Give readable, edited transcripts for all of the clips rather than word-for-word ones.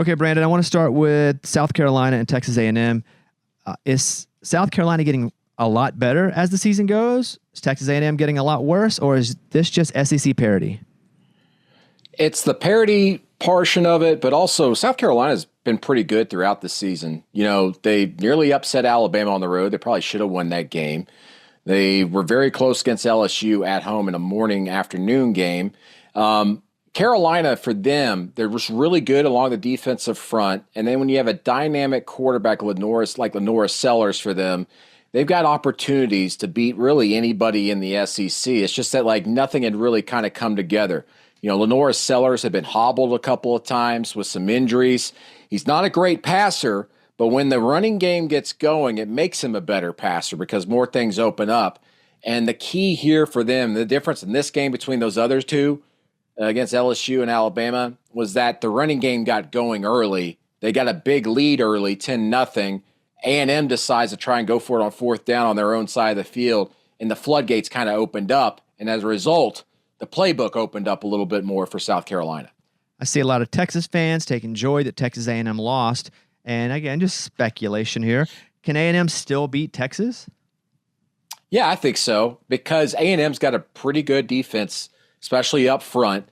Okay, Brandon, I want to start with South Carolina and Texas A&M. Is South Carolina getting a lot better as the season goes? Is Texas A&M getting a lot worse, or is this just SEC parity? It's the parity portion of it, but also South Carolina's been pretty good throughout the season. You know, they nearly upset Alabama on the road. They probably should have won that game. They were very close against LSU at home in a morning-afternoon game. Carolina, for them, they're just really good along the defensive front. And then when you have a dynamic quarterback like Lenora Sellers for them, they've got opportunities to beat really anybody in the SEC. It's just that like nothing had really kind of come together. You know, Lenora Sellers had been hobbled a couple of times with some injuries. He's not a great passer, but when the running game gets going, it makes him a better passer because more things open up. And the key here for them, the difference in this game between those other two, against LSU and Alabama, was that the running game got going early. They got a big lead early, 10-0. A&M decides to try and go for it on fourth down on their own side of the field, and the floodgates kind of opened up. And as a result, the playbook opened up a little bit more for South Carolina. I see a lot of Texas fans taking joy that Texas A&M lost. And again, just speculation here. Can A&M still beat Texas? Yeah, I think so, because A&M's got a pretty good defense, especially up front.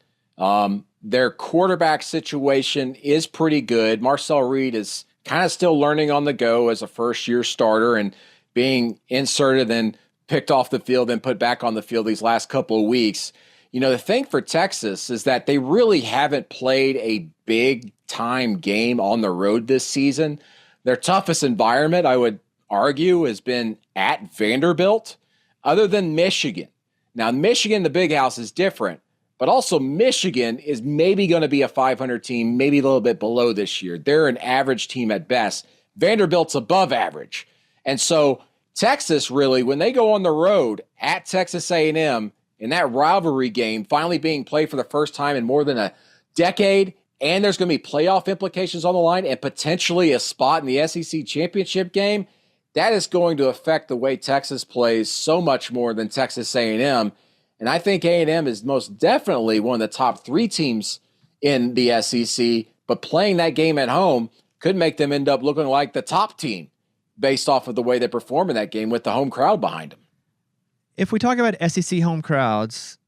Their quarterback situation is pretty good. Marcello Reed is kind of still learning on the go as a first-year starter and being inserted and picked off the field and put back on the field these last couple of weeks. You know, the thing for Texas is that they really haven't played a big-time game on the road this season. Their toughest environment, I would argue, has been at Vanderbilt, other than Michigan. Now, Michigan, the Big House, is different, but also Michigan is maybe going to be a 500 team, maybe a little bit below this year. They're an average team at best. Vanderbilt's above average. And so Texas, really, when they go on the road at Texas A&M, in that rivalry game finally being played for the first time in more than a decade, and there's going to be playoff implications on the line and potentially a spot in the SEC championship game, that is going to affect the way Texas plays so much more than Texas A&M. And I think A&M is most definitely one of the top three teams in the SEC, but playing that game at home could make them end up looking like the top team based off of the way they perform in that game with the home crowd behind them. If we talk about SEC home crowds,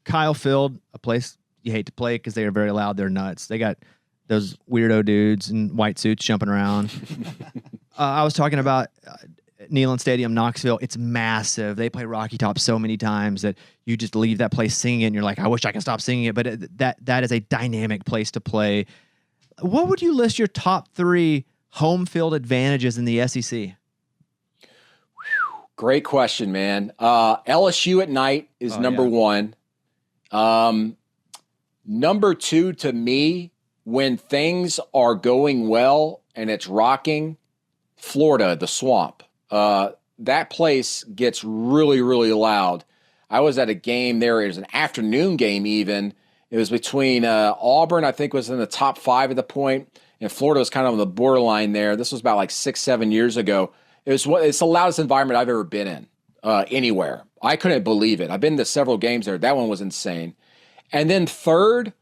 Kyle Field, a place you hate to play because they are very loud. They're nuts. They got those weirdo dudes in white suits jumping around. I was talking about Neyland Stadium, Knoxville. It's massive. They play Rocky Top so many times that you just leave that place singing it and you're like, I wish I could stop singing it. But that is a dynamic place to play. What would you list your top three home field advantages in the SEC? Great question, man. LSU at night is number one. Number two, to me, when things are going well and it's rocking, Florida, the Swamp. That place gets really, really loud. I was at a game there. It was an afternoon game even. It was between Auburn, I think, was in the top 5 at the point, and Florida was kind of on the borderline there. This was about like 6-7 years ago. It's the loudest environment I've ever been in anywhere. I couldn't believe it. I've been to several games there. That one was insane. And then third,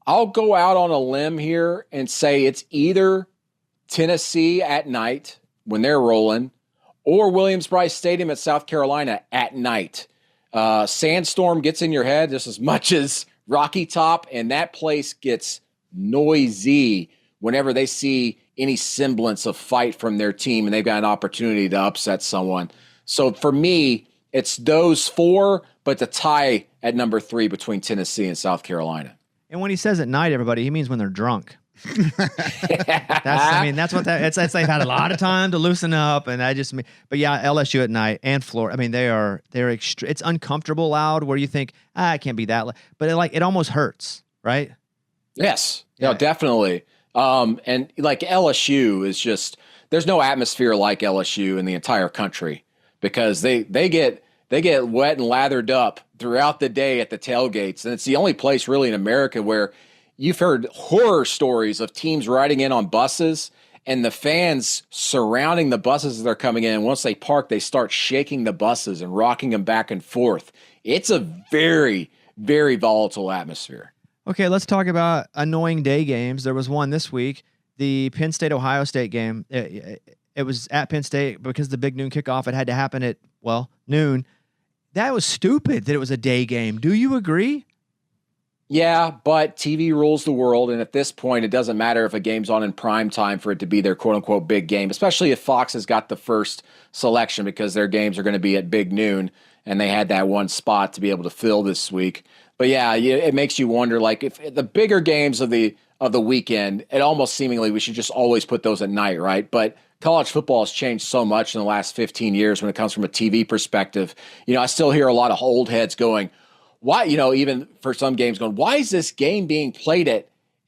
I'll go out on a limb here and say it's either Tennessee at night when they're rolling or Williams-Brice Stadium at South Carolina at night. Sandstorm gets in your head just as much as Rocky Top, and that place gets noisy whenever they see any semblance of fight from their team and they've got an opportunity to upset someone. So for me, it's those four, but the tie at number 3 between Tennessee and South Carolina. And when he says at night, everybody, he means when they're drunk. That's what that it's they've had a lot of time to loosen up, and but yeah, LSU at night and Florida. I mean, they're it's uncomfortable loud where you think, it can't be that loud, but it almost hurts, right? Yes. Yeah. No, definitely. And like LSU is just, there's no atmosphere like LSU in the entire country because they get wet and lathered up throughout the day at the tailgates. And it's the only place really in America where you've heard horror stories of teams riding in on buses and the fans surrounding the buses as they're coming in. And once they park, they start shaking the buses and rocking them back and forth. It's a very, very volatile atmosphere. Okay, let's talk about annoying day games. There was one this week. the Penn State Ohio State game, it was at Penn State because the big noon kickoff. It had to happen at noon. That was stupid that it was a day game. Do you agree? Yeah, but TV rules the world, and at this point, it doesn't matter if a game's on in prime time for it to be their quote-unquote big game, especially if Fox has got the first selection because their games are going to be at big noon, and they had that one spot to be able to fill this week. But yeah, it makes you wonder, like, if the bigger games of the weekend, it almost seemingly we should just always put those at night, right? But college football has changed so much in the last 15 years when it comes from a TV perspective. I still hear a lot of old heads going, why, even for some games going, why is this game being played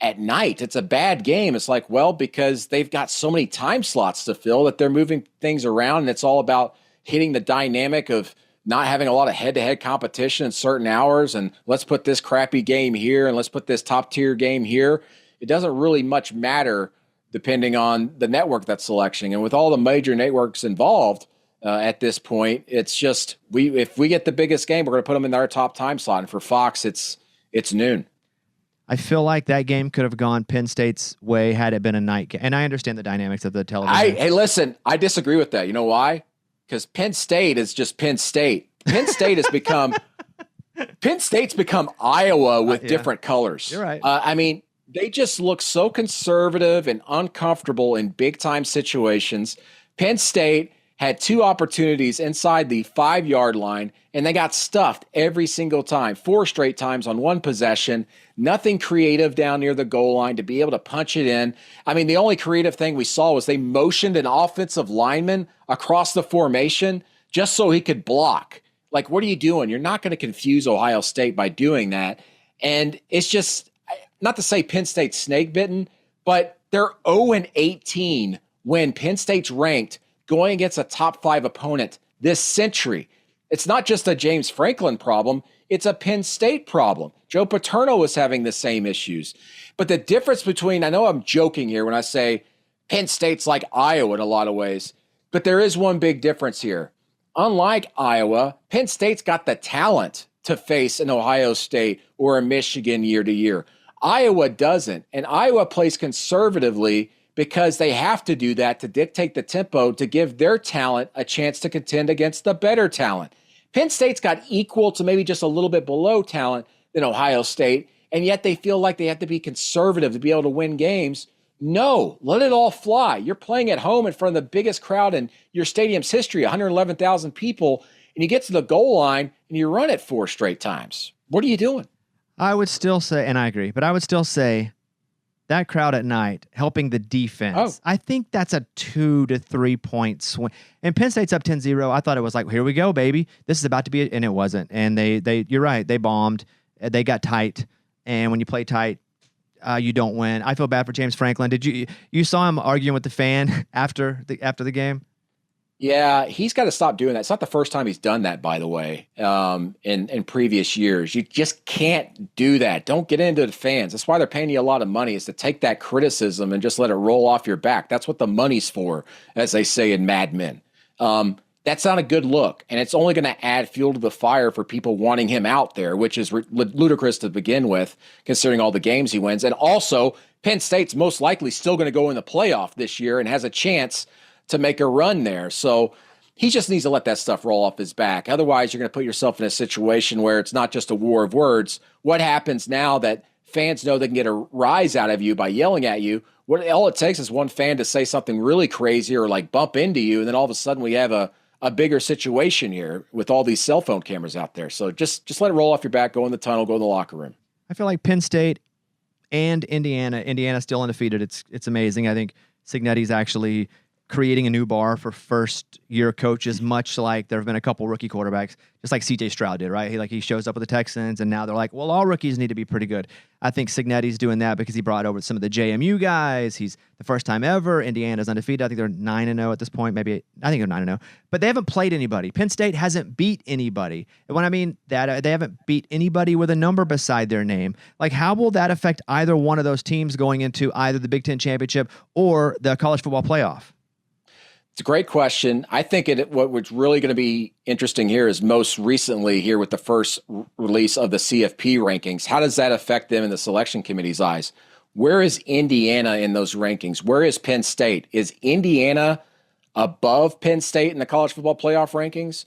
at night? It's a bad game. It's like, well, because they've got so many time slots to fill that they're moving things around, and it's all about hitting the dynamic of not having a lot of head-to-head competition in certain hours, and let's put this crappy game here, and let's put this top-tier game here. It doesn't really much matter depending on the network that's selecting. And with all the major networks involved, at this point, it's just if we get the biggest game, we're going to put them in our top time slot. And for Fox, it's noon. I feel like that game could have gone Penn State's way had it been a night game. And I understand the dynamics of the television. Hey, listen, I disagree with that. You know why? Because Penn State is just Penn State. Penn State has become Penn State's become Iowa with different colors. You're right. I mean, they just look so conservative and uncomfortable in big time situations. Penn State had 2 opportunities inside the 5-yard line, and they got stuffed every single time, 4 straight times on one possession. Nothing creative down near the goal line to be able to punch it in. I mean, the only creative thing we saw was they motioned an offensive lineman across the formation just so he could block. Like, what are you doing? You're not going to confuse Ohio State by doing that. And it's just, not to say Penn State's snake bitten, but they're 0-18 when Penn State's ranked going against a top 5 opponent this century. It's not just a James Franklin problem. It's a Penn State problem. Joe Paterno was having the same issues. But the difference between, I know I'm joking here when I say Penn State's like Iowa in a lot of ways, but there is one big difference here. Unlike Iowa, Penn State's got the talent to face an Ohio State or a Michigan year to year. Iowa doesn't, and Iowa plays conservatively because they have to do that to dictate the tempo to give their talent a chance to contend against the better talent. Penn State's got equal to maybe just a little bit below talent than Ohio State, and yet they feel like they have to be conservative to be able to win games. No, let it all fly. You're playing at home in front of the biggest crowd in your stadium's history, 111,000 people, and you get to the goal line and you run it 4 straight times. What are you doing? I would still say, and I agree, but I would still say that crowd at night helping the defense. I think that's a 2 to 3 point swing. And Penn State's up 10-0. I thought it was like, here we go, baby. This is about to be, and it wasn't. And they you're right. They bombed. They got tight. And when you play tight, you don't win. I feel bad for James Franklin. Did you saw him arguing with the fan after the game? Yeah, he's got to stop doing that. It's not the first time he's done that, by the way, in previous years. You just can't do that. Don't get into the fans. That's why they're paying you a lot of money, is to take that criticism and just let it roll off your back. That's what the money's for, as they say in Mad Men. That's not a good look, and it's only going to add fuel to the fire for people wanting him out there, which is ludicrous to begin with, considering all the games he wins. And also, Penn State's most likely still going to go in the playoff this year and has a chance to make a run there. So he just needs to let that stuff roll off his back. Otherwise, you're going to put yourself in a situation where it's not just a war of words. What happens now that fans know they can get a rise out of you by yelling at you? All it takes is one fan to say something really crazy or like bump into you, and then all of a sudden we have a bigger situation here with all these cell phone cameras out there. So just let it roll off your back, go in the tunnel, go in the locker room. I feel like Penn State and Indiana's still undefeated. It's amazing. I think Cignetti's actually creating a new bar for first-year coaches, much like there have been a couple rookie quarterbacks, just like C.J. Stroud did, right? He shows up with the Texans, and now they're like, well, all rookies need to be pretty good. I think Cignetti's doing that because he brought over some of the JMU guys. He's the first time ever. Indiana's undefeated. I think they're 9-0 at this point. I think they're 9-0. But they haven't played anybody. Penn State hasn't beat anybody. And when I mean that, they haven't beat anybody with a number beside their name. Like, how will that affect either one of those teams going into either the Big Ten Championship or the college football playoff? It's a great question. I think what's really going to be interesting here is most recently here with the first release of the CFP rankings. How does that affect them in the selection committee's eyes? Where is Indiana in those rankings? Where is Penn State? Is Indiana above Penn State in the college football playoff rankings?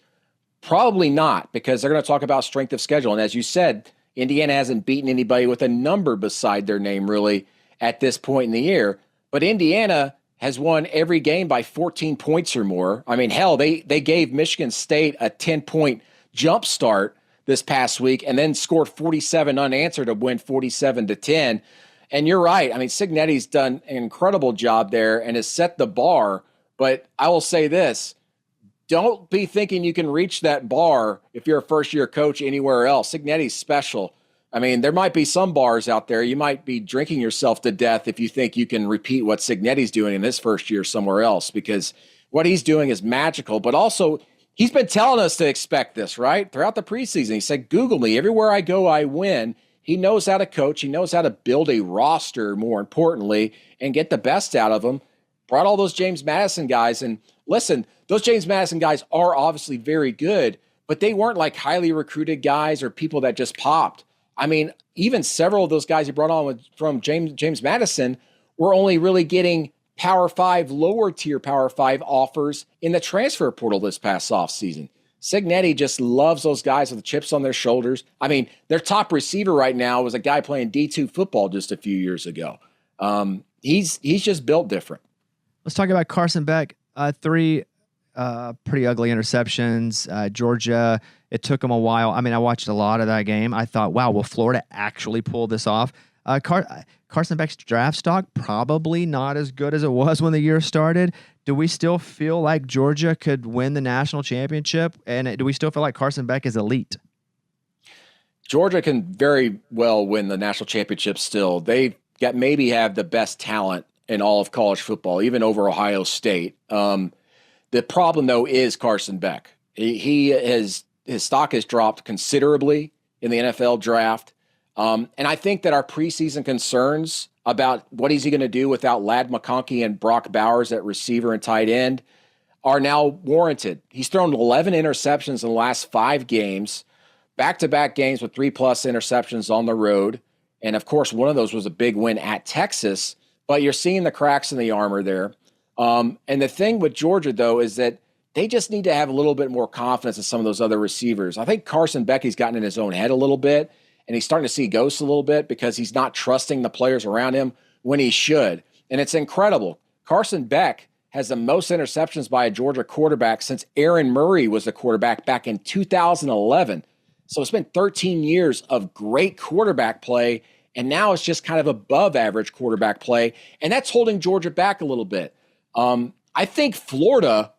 Probably not, because they're going to talk about strength of schedule. And as you said, Indiana hasn't beaten anybody with a number beside their name really at this point in the year. But Indiana has won every game by 14 points or more. I mean, hell, they gave Michigan State a 10-point jump start this past week and then scored 47 unanswered to win 47-10. And you're right. I mean, Cignetti's done an incredible job there and has set the bar. But I will say this, don't be thinking you can reach that bar if you're a first-year coach anywhere else. Cignetti's special. I mean, there might be some bars out there. You might be drinking yourself to death if you think you can repeat what Cignetti's doing in his first year somewhere else, because what he's doing is magical. But also, he's been telling us to expect this, right? Throughout the preseason, he said, Google me. Everywhere I go, I win. He knows how to coach. He knows how to build a roster, more importantly, and get the best out of them. Brought all those James Madison guys. And listen, those James Madison guys are obviously very good, but they weren't like highly recruited guys or people that just popped. I mean, even several of those guys he brought on from James Madison were only really getting Power 5, lower tier Power 5 offers in the transfer portal this past offseason. Cignetti just loves those guys with the chips on their shoulders. I mean, their top receiver right now was a guy playing D2 football just a few years ago. He's just built different. Let's talk about Carson Beck. 3 pretty ugly interceptions. Georgia, it took them a while. I mean, I watched a lot of that game. I thought, wow, will Florida actually pull this off? Carson Beck's draft stock, probably not as good as it was when the year started. Do we still feel like Georgia could win the national championship? And do we still feel like Carson Beck is elite? Georgia can very well win the national championship still. They maybe have the best talent in all of college football, even over Ohio State. The problem, though, is Carson Beck. His stock has dropped considerably in the NFL draft. And I think that our preseason concerns about what is he going to do without Ladd McConkey and Brock Bowers at receiver and tight end are now warranted. He's thrown 11 interceptions in the last 5 games, back-to-back games with 3+ interceptions on the road. And, of course, one of those was a big win at Texas. But you're seeing the cracks in the armor there. And the thing with Georgia, though, is that they just need to have a little bit more confidence in some of those other receivers. I think Carson Beck, he's gotten in his own head a little bit, and he's starting to see ghosts a little bit because he's not trusting the players around him when he should. And it's incredible. Carson Beck has the most interceptions by a Georgia quarterback since Aaron Murray was the quarterback back in 2011. So it's been 13 years of great quarterback play, and now it's just kind of above average quarterback play, and that's holding Georgia back a little bit. I think Florida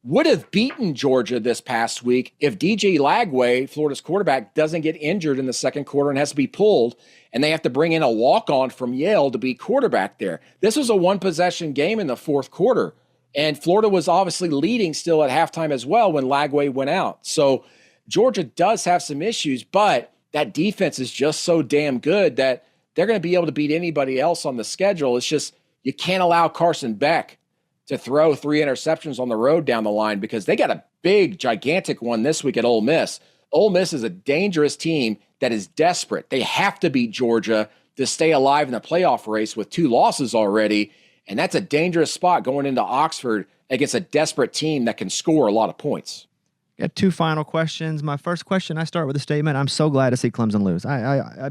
would have beaten Georgia this past week if DJ Lagway, Florida's quarterback, doesn't get injured in the second quarter and has to be pulled, and they have to bring in a walk-on from Yale to be quarterback there. This was a one-possession game in the fourth quarter, and Florida was obviously leading still at halftime as well when Lagway went out. So Georgia does have some issues, but that defense is just so damn good that they're going to be able to beat anybody else on the schedule. It's just you can't allow Carson Beck to throw 3 interceptions on the road down the line because they got a big, gigantic one this week at Ole Miss. Ole Miss is a dangerous team that is desperate. They have to beat Georgia to stay alive in the playoff race with 2 losses already, and that's a dangerous spot going into Oxford against a desperate team that can score a lot of points. Got 2 final questions. My first question, I start with a statement. I'm so glad to see Clemson lose. I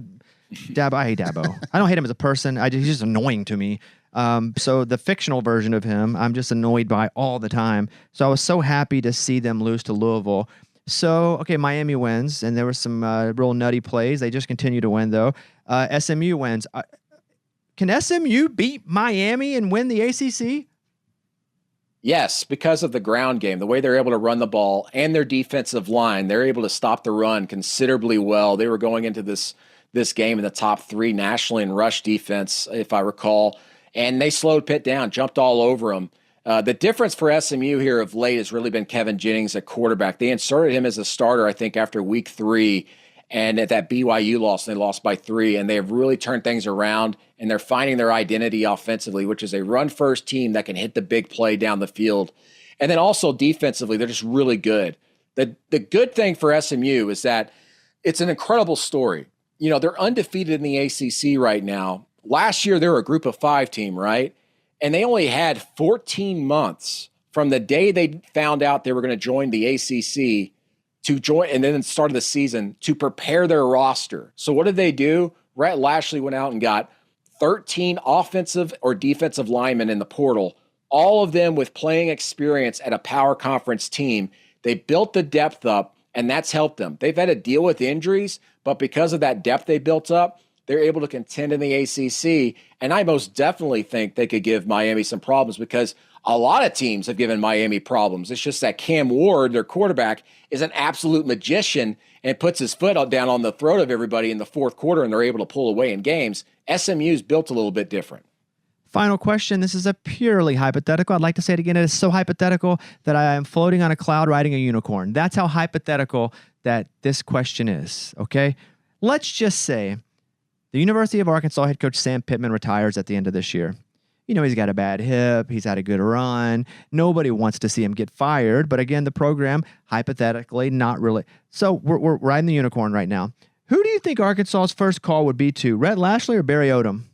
hate Dabo. I don't hate him as a person. He's just annoying to me. So the fictional version of him, I'm just annoyed by all the time. So I was so happy to see them lose to Louisville. So, okay, Miami wins, and there were some real nutty plays. They just continue to win, though. SMU wins. Can SMU beat Miami and win the ACC? Yes, because of the ground game, the way they're able to run the ball and their defensive line, they're able to stop the run considerably well. They were going into this game in the top 3 nationally in rush defense, if I recall, and they slowed Pitt down, jumped all over them. The difference for SMU here of late has really been Kevin Jennings at quarterback. They inserted him as a starter, I think, after week 3, and at that BYU loss, they lost by 3, and they have really turned things around, and they're finding their identity offensively, which is a run-first team that can hit the big play down the field. And then also defensively, they're just really good. The good thing for SMU is that it's an incredible story. You know, they're undefeated in the ACC right now, last year they were a group of 5 team, right? And they only had 14 months from the day they found out they were going to join the ACC to join, and then the start of the season to prepare their roster. So what did they do? Rhett Lashley went out and got 13 offensive or defensive linemen in the portal, all of them with playing experience at a power conference team. They built the depth up, and that's helped them. They've had to deal with injuries, but because of that depth they built up, they're able to contend in the ACC. And I most definitely think they could give Miami some problems, because a lot of teams have given Miami problems. It's just that Cam Ward, their quarterback, is an absolute magician and puts his foot down on the throat of everybody in the fourth quarter, and they're able to pull away in games. SMU's built a little bit different. Final question. This is a purely hypothetical. I'd like to say it again. It is so hypothetical that I am floating on a cloud riding a unicorn. That's how hypothetical that this question is, okay? Let's just say the University of Arkansas head coach Sam Pittman retires at the end of this year. You know, he's got a bad hip. He's had a good run. Nobody wants to see him get fired. But again, the program, hypothetically, not really. So we're riding the unicorn right now. Who do you think Arkansas's first call would be to, Rhett Lashley or Barry Odom?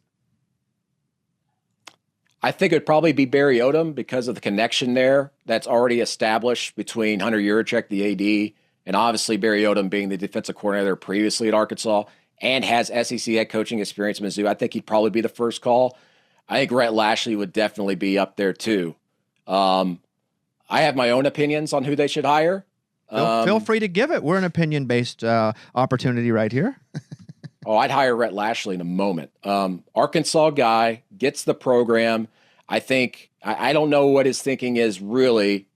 I think it'd probably be Barry Odom because of the connection there that's already established between Hunter Yurachek, the AD, and obviously Barry Odom being the defensive coordinator previously at Arkansas and has SEC head coaching experience at Mizzou. I think he'd probably be the first call. I think Rhett Lashley would definitely be up there too. I have my own opinions on who they should hire. Feel free to give it. We're an opinion-based opportunity right here. I'd hire Rhett Lashley in a moment. Arkansas guy, gets the program. I think, I don't know what his thinking is really.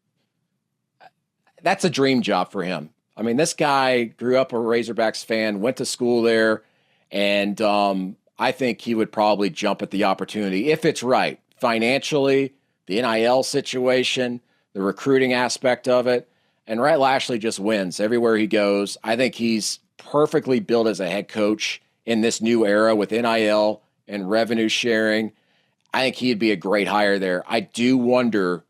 That's a dream job for him. I mean, this guy grew up a Razorbacks fan, went to school there, and I think he would probably jump at the opportunity if it's right. Financially, the NIL situation, the recruiting aspect of it. And Rhett Lashley just wins everywhere he goes. I think he's perfectly built as a head coach in this new era with NIL and revenue sharing. I think he'd be a great hire there. I do wonder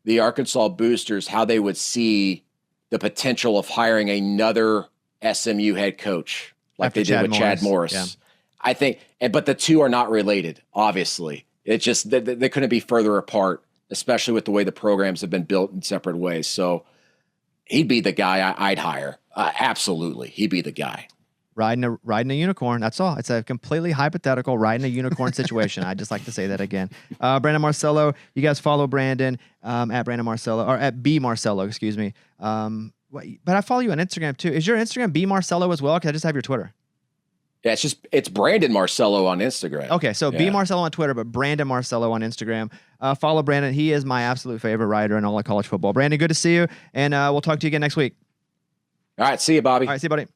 the Arkansas boosters, how they would see the potential of hiring another SMU head coach like After they did with Chad Morris. Yeah. I think, but the two are not related, obviously. It's just they couldn't be further apart, especially with the way the programs have been built in separate ways. So he'd be the guy I'd hire. Absolutely. He'd be the guy. Riding a unicorn. That's all. It's a completely hypothetical riding a unicorn situation. I just like to say that again. Brandon Marcello, you guys follow Brandon at Brandon Marcello, or at B Marcello, excuse me. But I follow you on Instagram too. Is your Instagram B Marcello as well? Because I just have your Twitter. Yeah, it's Brandon Marcello on Instagram. Okay, so B Marcello on Twitter, but Brandon Marcello on Instagram. Follow Brandon. He is my absolute favorite writer in all of college football. Brandon, good to see you, and we'll talk to you again next week. All right, see you, Bobby. All right, see you, buddy.